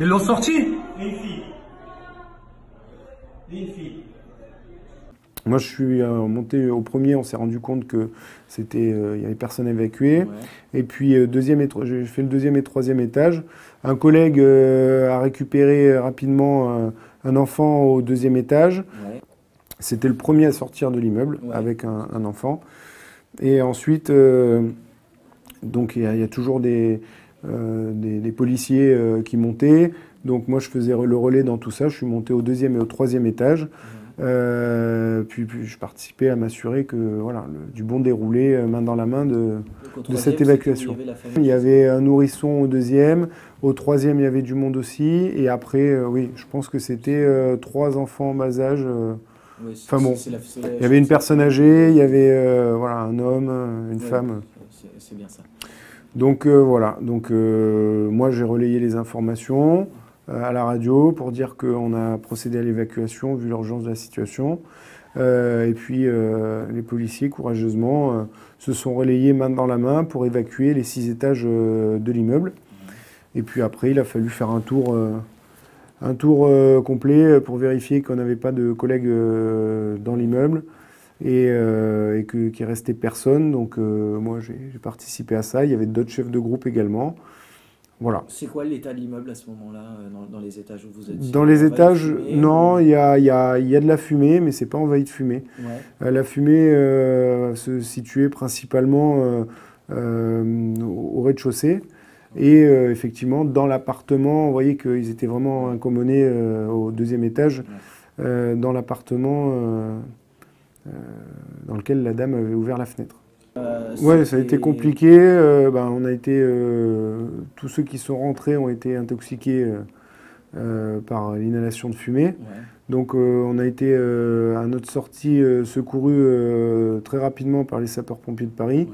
Ils l'ont sorti? Et une fille. Et une fille. Moi, je suis monté au premier, on s'est rendu compte que c'était, il y avait personne évacué. Ouais. Et puis, j'ai fait le deuxième et troisième étage. Un collègue a récupéré rapidement un enfant au deuxième étage. Ouais. C'était le premier à sortir de l'immeuble Ouais. avec un enfant. Et ensuite, donc il y a toujours des policiers qui montaient. Donc moi, je faisais le relais dans tout ça. Je suis monté au deuxième et au troisième étage. Puis je participais à m'assurer que voilà, du bon déroulé, main dans la main de cette évacuation. Il y avait un nourrisson au deuxième, au troisième il y avait du monde aussi, et après, oui, je pense que c'était 3 enfants en bas âge. Oui, Enfin bon, il y avait une personne âgée, il y avait voilà, un homme, une femme. C'est bien ça. Donc voilà, donc moi j'ai relayé les informations à la radio pour dire qu'on a procédé à l'évacuation vu l'urgence de la situation. Et puis les policiers, courageusement, se sont relayés main dans la main pour évacuer les 6 étages de l'immeuble. Et puis après, il a fallu faire un tour complet pour vérifier qu'on n'avait pas de collègues dans l'immeuble et qu'il restait personne. Donc moi, j'ai participé à ça. Il y avait d'autres chefs de groupe également. Voilà. C'est quoi l'état de l'immeuble à ce moment-là, dans les étages où vous êtes? Dans les étages, non, il y a de la fumée, mais c'est pas envahi de fumée. Ouais. La fumée se situait principalement au rez-de-chaussée. Et effectivement, dans l'appartement, on voyait qu'ils étaient vraiment incommodés au deuxième étage, dans l'appartement dans lequel la dame avait ouvert la fenêtre. Ouais, ça a été compliqué. On a été, tous ceux qui sont rentrés ont été intoxiqués par l'inhalation de fumée. Ouais. Donc on a été à notre sortie secourus très rapidement par les sapeurs-pompiers de Paris,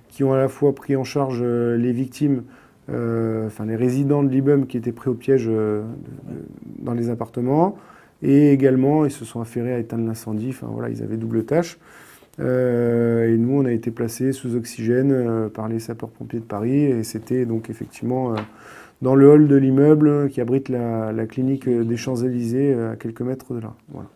qui ont à la fois pris en charge les victimes, les résidents de l'immeuble qui étaient pris au piège dans les appartements, et également ils se sont affairés à éteindre l'incendie. Enfin voilà, ils avaient double tâche. Et nous, on a été placés sous oxygène par les sapeurs-pompiers de Paris, et c'était donc effectivement dans le hall de l'immeuble qui abrite la clinique des Champs-Élysées à quelques mètres de là. Voilà.